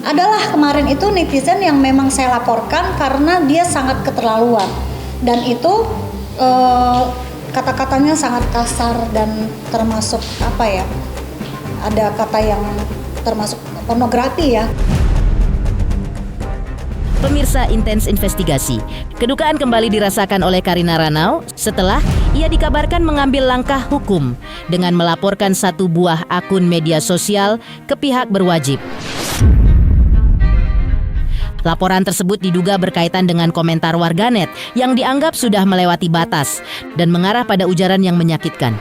adalah kemarin itu netizen yang memang saya laporkan karena dia sangat keterlaluan dan itu kata-katanya sangat kasar dan termasuk ada kata yang termasuk pornografi ya. Pemirsa Intens Investigasi, kedukaan kembali dirasakan oleh Karina Ranau setelah ia dikabarkan mengambil langkah hukum dengan melaporkan satu buah akun media sosial ke pihak berwajib. Laporan tersebut diduga berkaitan dengan komentar warganet yang dianggap sudah melewati batas dan mengarah pada ujaran yang menyakitkan.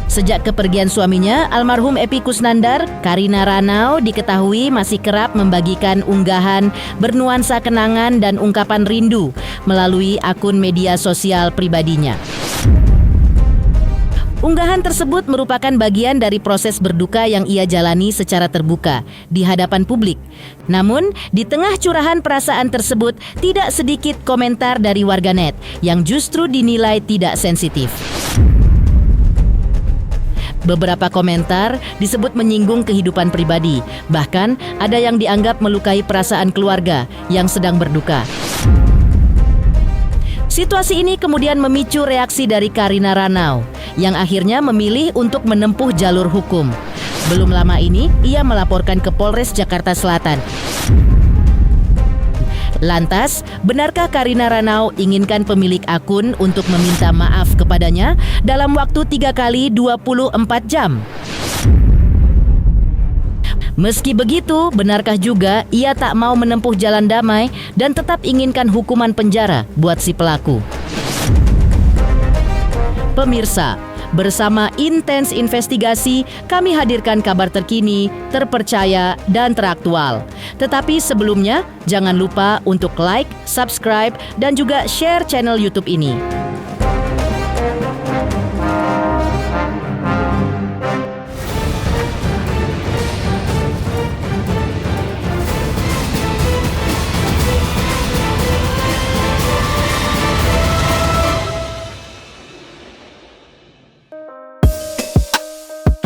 Sejak kepergian suaminya, almarhum Epy Kusnandar, Karina Ranau diketahui masih kerap membagikan unggahan bernuansa kenangan dan ungkapan rindu melalui akun media sosial pribadinya. Unggahan tersebut merupakan bagian dari proses berduka yang ia jalani secara terbuka di hadapan publik. Namun, di tengah curahan perasaan tersebut, tidak sedikit komentar dari warganet yang justru dinilai tidak sensitif. Beberapa komentar disebut menyinggung kehidupan pribadi, bahkan ada yang dianggap melukai perasaan keluarga yang sedang berduka. Situasi ini kemudian memicu reaksi dari Karina Ranau yang akhirnya memilih untuk menempuh jalur hukum. Belum lama ini, ia melaporkan ke Polres Jakarta Selatan. Lantas, benarkah Karina Ranau inginkan pemilik akun untuk meminta maaf kepadanya dalam waktu 3 kali 24 jam? Meski begitu, benarkah juga ia tak mau menempuh jalan damai dan tetap inginkan hukuman penjara buat si pelaku? Pemirsa, bersama Intens Investigasi, kami hadirkan kabar terkini, terpercaya, dan teraktual. Tetapi sebelumnya, jangan lupa untuk like, subscribe, dan juga share channel YouTube ini.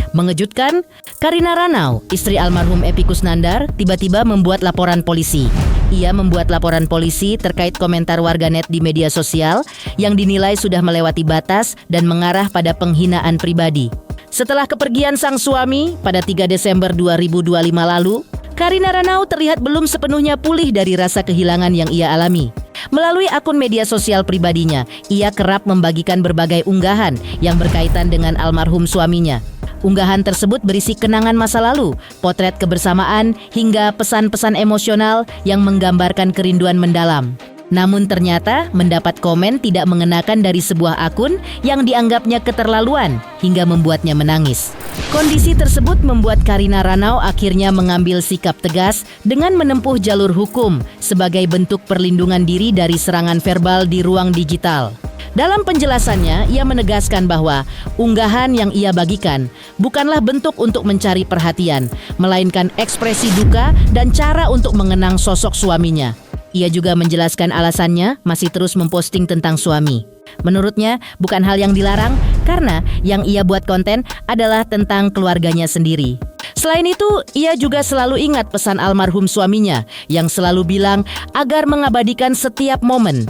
Mengejutkan, Karina Ranau, istri almarhum Epy Kusnandar, tiba-tiba membuat laporan polisi. Ia membuat laporan polisi terkait komentar warganet di media sosial yang dinilai sudah melewati batas dan mengarah pada penghinaan pribadi. Setelah kepergian sang suami pada 3 Desember 2025 lalu, Karina Ranau terlihat belum sepenuhnya pulih dari rasa kehilangan yang ia alami. Melalui akun media sosial pribadinya, ia kerap membagikan berbagai unggahan yang berkaitan dengan almarhum suaminya. Unggahan tersebut berisi kenangan masa lalu, potret kebersamaan, hingga pesan-pesan emosional yang menggambarkan kerinduan mendalam. Namun ternyata mendapat komen tidak mengenakan dari sebuah akun yang dianggapnya keterlaluan hingga membuatnya menangis. Kondisi tersebut membuat Karina Ranau akhirnya mengambil sikap tegas dengan menempuh jalur hukum sebagai bentuk perlindungan diri dari serangan verbal di ruang digital. Dalam penjelasannya, ia menegaskan bahwa unggahan yang ia bagikan bukanlah bentuk untuk mencari perhatian, melainkan ekspresi duka dan cara untuk mengenang sosok suaminya. Ia juga menjelaskan alasannya masih terus memposting tentang suami. Menurutnya, bukan hal yang dilarang karena yang ia buat konten adalah tentang keluarganya sendiri. Selain itu, ia juga selalu ingat pesan almarhum suaminya yang selalu bilang agar mengabadikan setiap momen.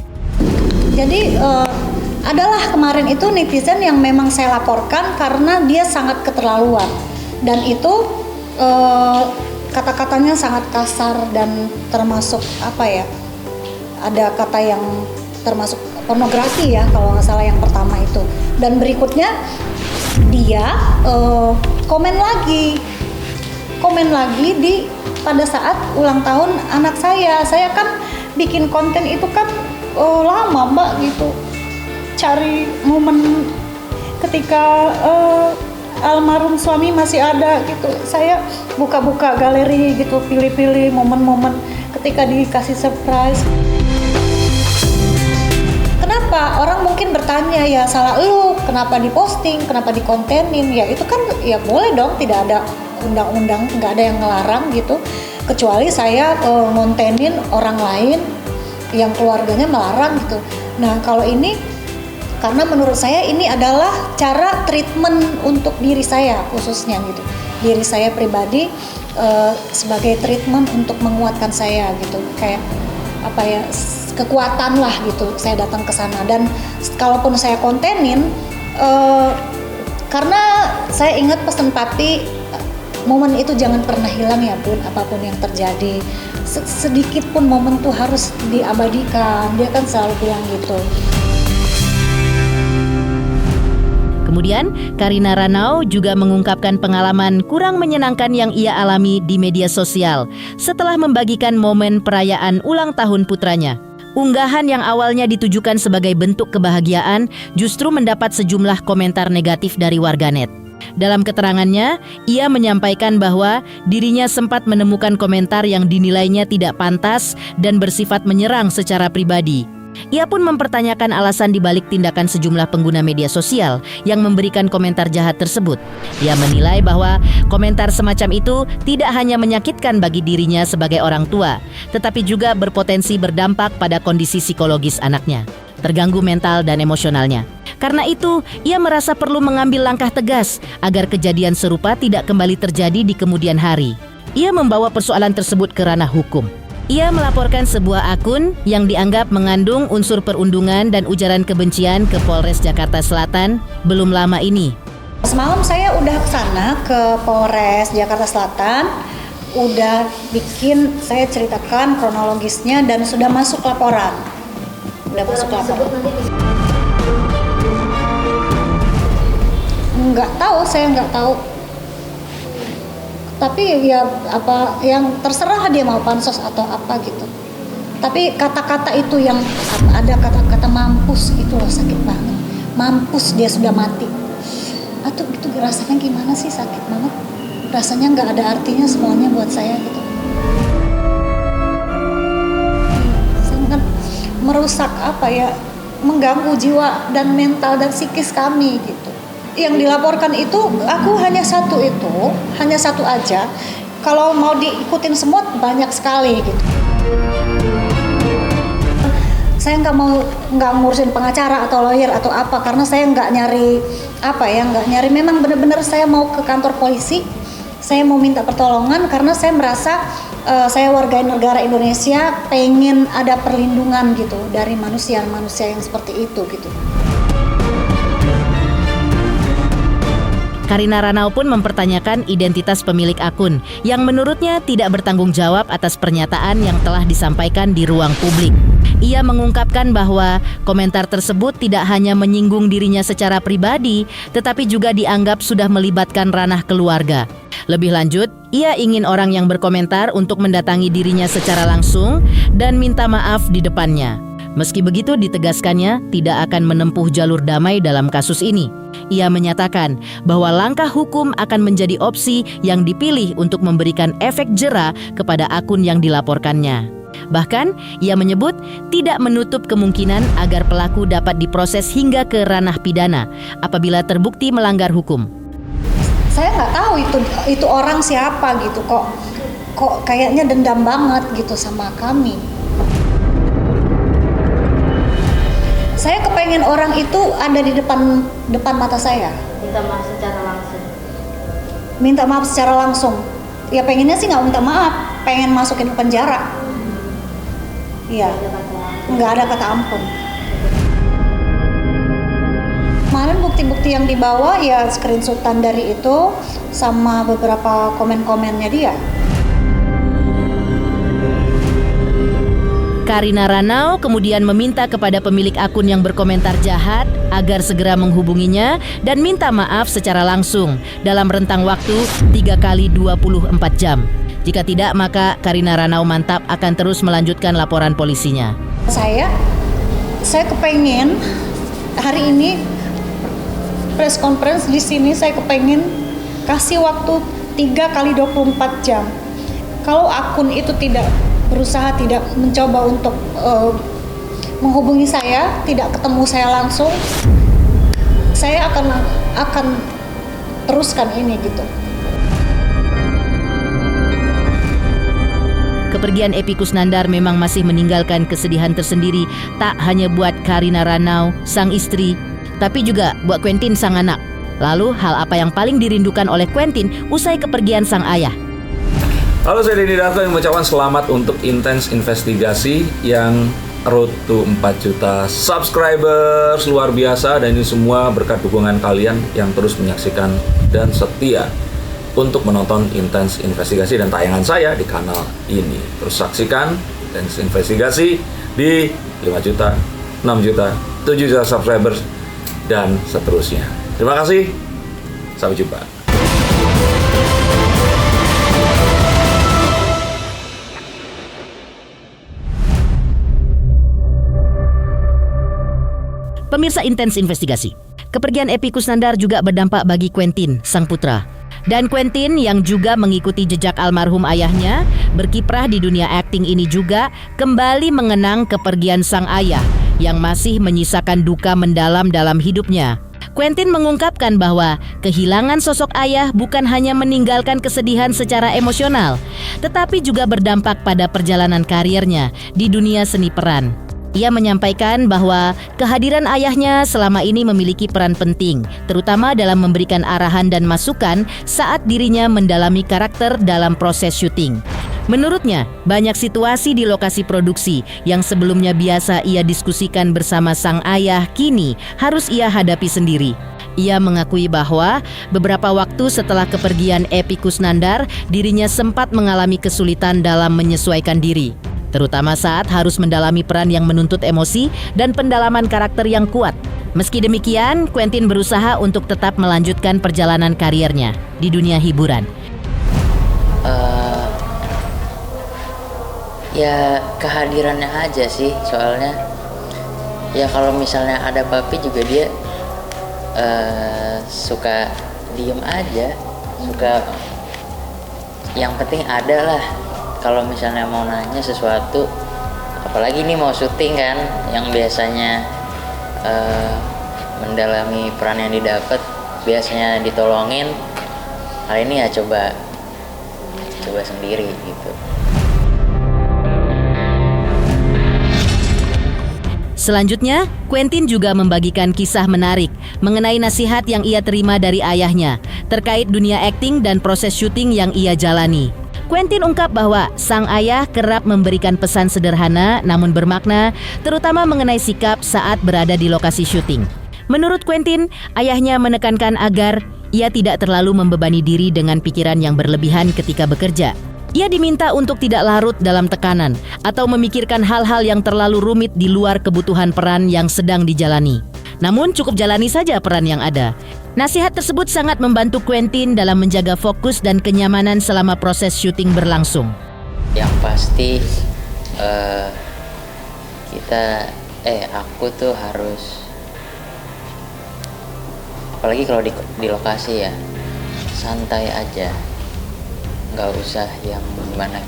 Jadi adalah kemarin itu netizen yang memang saya laporkan karena dia sangat keterlaluan dan itu kata-katanya sangat kasar dan termasuk ada kata yang termasuk pornografi ya kalau nggak salah yang pertama itu. Dan berikutnya dia komen lagi di pada saat ulang tahun anak saya. Saya kan bikin konten itu kan lama mbak gitu, cari momen ketika almarhum suami masih ada gitu. Saya buka-buka galeri gitu, pilih-pilih momen-momen ketika dikasih surprise. Kenapa? Orang mungkin bertanya, ya salah lu, kenapa diposting, kenapa dikontenin? Ya itu kan ya boleh dong, tidak ada undang-undang, nggak ada yang ngelarang gitu. Kecuali saya ngontenin orang lain yang keluarganya melarang gitu. Nah kalau ini, karena menurut saya ini adalah cara treatment untuk diri saya khususnya gitu, diri saya pribadi sebagai treatment untuk menguatkan saya gitu, kayak apa ya, kekuatan lah gitu. Saya datang ke sana, dan kalaupun saya kontenin, karena saya ingat pesan papi, momen itu jangan pernah hilang ya Bun, apapun yang terjadi, sedikit pun momen tuh harus diabadikan. Dia kan selalu bilang gitu. Kemudian, Karina Ranau juga mengungkapkan pengalaman kurang menyenangkan yang ia alami di media sosial setelah membagikan momen perayaan ulang tahun putranya. Unggahan yang awalnya ditujukan sebagai bentuk kebahagiaan justru mendapat sejumlah komentar negatif dari warganet. Dalam keterangannya, ia menyampaikan bahwa dirinya sempat menemukan komentar yang dinilainya tidak pantas dan bersifat menyerang secara pribadi. Ia pun mempertanyakan alasan dibalik tindakan sejumlah pengguna media sosial yang memberikan komentar jahat tersebut. Ia menilai bahwa komentar semacam itu tidak hanya menyakitkan bagi dirinya sebagai orang tua, tetapi juga berpotensi berdampak pada kondisi psikologis anaknya, terganggu mental dan emosionalnya. Karena itu, ia merasa perlu mengambil langkah tegas agar kejadian serupa tidak kembali terjadi di kemudian hari. Ia membawa persoalan tersebut ke ranah hukum. Ia melaporkan sebuah akun yang dianggap mengandung unsur perundungan dan ujaran kebencian ke Polres Jakarta Selatan belum lama ini. Semalam saya udah kesana ke Polres Jakarta Selatan, udah bikin, saya ceritakan kronologisnya dan sudah masuk laporan. Nggak tahu, saya nggak tahu. Tapi ya apa yang terserah dia mau pansos atau apa gitu. Tapi kata-kata itu yang ada kata-kata mampus itu loh, sakit banget. Mampus, dia sudah mati. Atau itu rasanya gimana sih, sakit banget. Rasanya nggak ada artinya semuanya buat saya gitu. Sangat merusak apa ya, mengganggu jiwa dan mental dan psikis kami gitu. Yang dilaporkan itu aku hanya satu aja. Kalau mau diikutin semua banyak sekali gitu. Saya nggak ngurusin pengacara atau lawyer atau apa, karena saya nggak nyari. Memang benar-benar saya mau ke kantor polisi. Saya mau minta pertolongan karena saya merasa saya warga negara Indonesia, pengen ada perlindungan gitu dari manusia yang seperti itu gitu. Karina Ranau pun mempertanyakan identitas pemilik akun yang menurutnya tidak bertanggung jawab atas pernyataan yang telah disampaikan di ruang publik. Ia mengungkapkan bahwa komentar tersebut tidak hanya menyinggung dirinya secara pribadi, tetapi juga dianggap sudah melibatkan ranah keluarga. Lebih lanjut, ia ingin orang yang berkomentar untuk mendatangi dirinya secara langsung dan minta maaf di depannya. Meski begitu, ditegaskannya tidak akan menempuh jalur damai dalam kasus ini. Ia menyatakan bahwa langkah hukum akan menjadi opsi yang dipilih untuk memberikan efek jera kepada akun yang dilaporkannya. Bahkan, ia menyebut tidak menutup kemungkinan agar pelaku dapat diproses hingga ke ranah pidana apabila terbukti melanggar hukum. Saya nggak tahu itu orang siapa gitu, kok kayaknya dendam banget gitu sama kami. Saya kepengen orang itu ada di depan mata saya. Minta maaf secara langsung. Minta maaf secara langsung. Ya pengennya sih nggak minta maaf, pengen masukin ke penjara. Iya, nggak ada kata ampun. Kemarin bukti-bukti yang dibawa ya screenshotan dari itu sama beberapa komen-komennya dia. Karina Ranau kemudian meminta kepada pemilik akun yang berkomentar jahat agar segera menghubunginya dan minta maaf secara langsung dalam rentang waktu 3x24 jam. Jika tidak, maka Karina Ranau mantap akan terus melanjutkan laporan polisinya. Saya kepengen hari ini press conference di sini, saya kepengen kasih waktu 3x24 jam. Kalau akun itu tidak mencoba untuk menghubungi saya, tidak ketemu saya langsung, saya akan teruskan ini gitu. Kepergian Epy Kusnandar memang masih meninggalkan kesedihan tersendiri, tak hanya buat Karina Ranau, sang istri, tapi juga buat Quentin, sang anak. Lalu, hal apa yang paling dirindukan oleh Quentin usai kepergian sang ayah? Halo, saya Denny Darto yang mengucapkan selamat untuk Intens Investigasi yang road to 4 juta subscribers, luar biasa. Dan ini semua berkat dukungan kalian yang terus menyaksikan dan setia untuk menonton Intens Investigasi dan tayangan saya di kanal ini. Terus saksikan Intens Investigasi di 5 juta, 6 juta, 7 juta subscribers dan seterusnya. Terima kasih, sampai jumpa. Pemirsa Intens Investigasi, kepergian Epy Kusnandar juga berdampak bagi Quentin, sang putra. Dan Quentin yang juga mengikuti jejak almarhum ayahnya, berkiprah di dunia akting ini juga kembali mengenang kepergian sang ayah yang masih menyisakan duka mendalam dalam hidupnya. Quentin mengungkapkan bahwa kehilangan sosok ayah bukan hanya meninggalkan kesedihan secara emosional, tetapi juga berdampak pada perjalanan karirnya di dunia seni peran. Ia menyampaikan bahwa kehadiran ayahnya selama ini memiliki peran penting, terutama dalam memberikan arahan dan masukan saat dirinya mendalami karakter dalam proses syuting. Menurutnya, banyak situasi di lokasi produksi yang sebelumnya biasa ia diskusikan bersama sang ayah kini harus ia hadapi sendiri. Ia mengakui bahwa beberapa waktu setelah kepergian Epy Kusnandar, dirinya sempat mengalami kesulitan dalam menyesuaikan diri, terutama saat harus mendalami peran yang menuntut emosi dan pendalaman karakter yang kuat. Meski demikian, Quentin berusaha untuk tetap melanjutkan perjalanan kariernya di dunia hiburan. Ya kehadirannya aja sih, soalnya ya kalau misalnya ada papi juga dia suka diem aja, suka yang penting ada lah. Kalau misalnya mau nanya sesuatu, apalagi ini mau syuting kan, yang biasanya mendalami peran yang didapat, biasanya ditolongin, kali ini ya coba sendiri gitu. Selanjutnya, Quentin juga membagikan kisah menarik mengenai nasihat yang ia terima dari ayahnya terkait dunia akting dan proses syuting yang ia jalani. Quentin ungkap bahwa sang ayah kerap memberikan pesan sederhana namun bermakna, terutama mengenai sikap saat berada di lokasi syuting. Menurut Quentin, ayahnya menekankan agar ia tidak terlalu membebani diri dengan pikiran yang berlebihan ketika bekerja. Ia diminta untuk tidak larut dalam tekanan atau memikirkan hal-hal yang terlalu rumit di luar kebutuhan peran yang sedang dijalani. Namun cukup jalani saja peran yang ada. Nasihat tersebut sangat membantu Quentin dalam menjaga fokus dan kenyamanan selama proses syuting berlangsung. Yang pasti aku tuh harus, apalagi kalau di lokasi ya, santai aja, nggak usah yang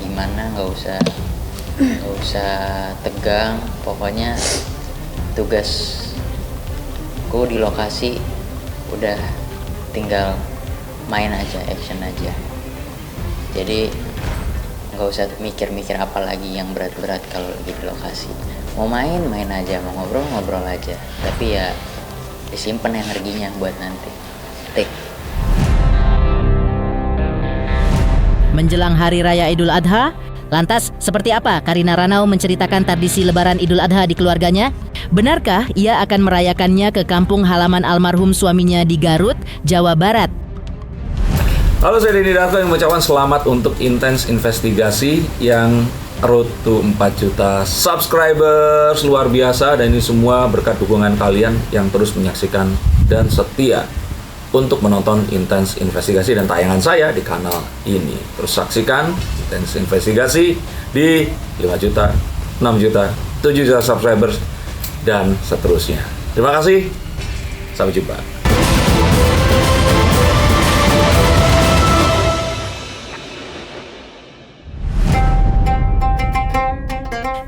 gimana, nggak usah tegang. Pokoknya tugasku di lokasi udah tinggal main aja, action aja. Jadi nggak usah mikir-mikir apa lagi yang berat-berat kalau lagi di lokasi. Mau main aja, mau ngobrol aja. Tapi ya disimpan energinya buat nanti take. Menjelang Hari Raya Idul Adha, lantas seperti apa Karina Ranau menceritakan tradisi Lebaran Idul Adha di keluarganya? Benarkah ia akan merayakannya ke kampung halaman almarhum suaminya di Garut, Jawa Barat? Halo, saya Denny Darto yang mengucapkan selamat untuk Intens Investigasi yang road to 4 juta subscribers, luar biasa. Dan ini semua berkat dukungan kalian yang terus menyaksikan dan setia untuk menonton Intens Investigasi dan tayangan saya di kanal ini. Terus saksikan Intens Investigasi di 5 juta, 6 juta, 7 juta subscribers dan seterusnya. Terima kasih, sampai jumpa.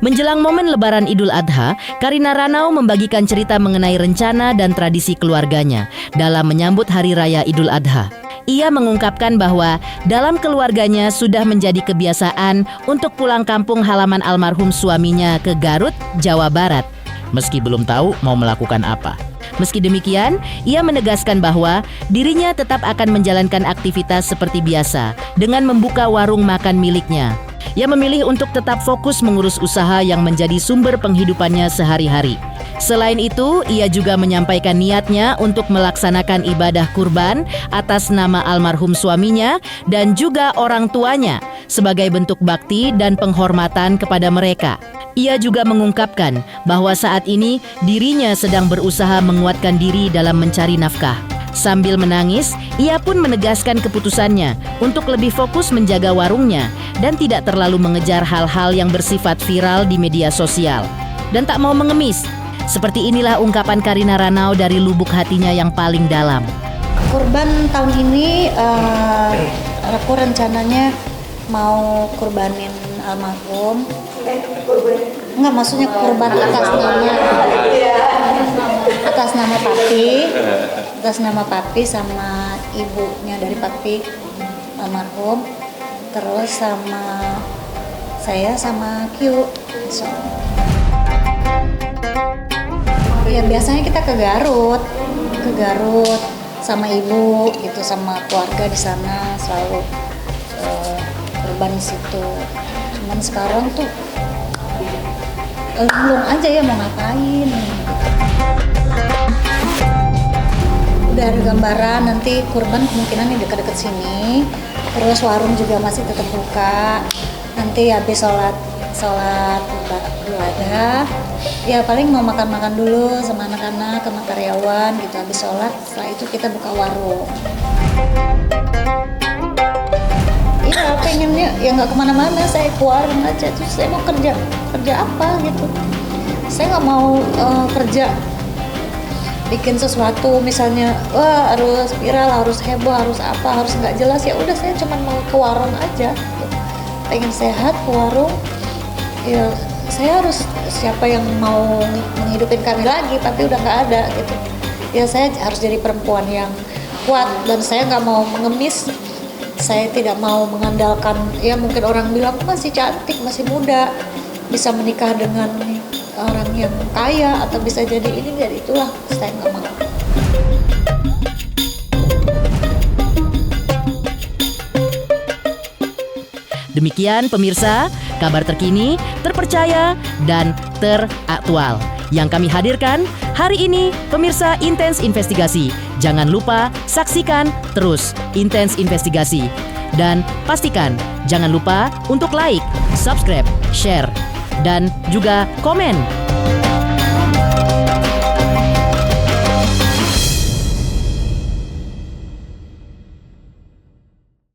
Menjelang momen Lebaran Idul Adha, Karina Ranau membagikan cerita mengenai rencana dan tradisi keluarganya dalam menyambut Hari Raya Idul Adha. Ia mengungkapkan bahwa dalam keluarganya sudah menjadi kebiasaan untuk pulang kampung halaman almarhum suaminya ke Garut, Jawa Barat. meski belum tahu mau melakukan apa. Meski demikian, ia menegaskan bahwa dirinya tetap akan menjalankan aktivitas seperti biasa dengan membuka warung makan miliknya. Ia memilih untuk tetap fokus mengurus usaha yang menjadi sumber penghidupannya sehari-hari. Selain itu, ia juga menyampaikan niatnya untuk melaksanakan ibadah kurban atas nama almarhum suaminya dan juga orang tuanya sebagai bentuk bakti dan penghormatan kepada mereka. Ia juga mengungkapkan bahwa saat ini dirinya sedang berusaha menguatkan diri dalam mencari nafkah. Sambil menangis, ia pun menegaskan keputusannya untuk lebih fokus menjaga warungnya dan tidak terlalu mengejar hal-hal yang bersifat viral di media sosial. Dan tak mau mengemis. Seperti inilah ungkapan Karina Ranau dari lubuk hatinya yang paling dalam. Kurban tahun ini aku rencananya mau kurbanin almarhum. Enggak, maksudnya kurban atas nama papi sama ibunya dari papi almarhum, terus sama saya sama Q. Ya biasanya kita ke Garut sama ibu gitu, sama keluarga di sana selalu kurban di situ. Cuman sekarang tuh belum aja ya mau ngapain. Udah ada gambaran nanti kurban kemungkinan di dekat-dekat sini. Terus warung juga masih tetap buka. Nanti habis sholat ibadah, ya paling mau makan-makan dulu sama anak-anak, sama karyawan gitu. Habis sholat, setelah itu kita buka warung. Iya, pengennya ya nggak kemana-mana, saya ke warung aja. Terus saya mau kerja apa gitu. Saya nggak mau kerja bikin sesuatu misalnya harus viral, harus heboh, harus apa, harus nggak jelas. Ya udah, saya cuma mau ke warung aja gitu. Pengen sehat ke warung, ya saya harus, siapa yang mau menghidupin kami lagi, tapi udah nggak ada gitu. Ya saya harus jadi perempuan yang kuat dan saya nggak mau mengemis. Saya tidak mau mengandalkan, ya mungkin orang bilang masih cantik, masih muda, bisa menikah dengan orang yang kaya atau bisa jadi ini, jadi itulah saya nggak mau. Demikian pemirsa, kabar terkini, terpercaya, dan teraktual yang kami hadirkan hari ini. Pemirsa Intens Investigasi, jangan lupa saksikan terus Intens Investigasi. Dan pastikan jangan lupa untuk like, subscribe, share, dan juga komen.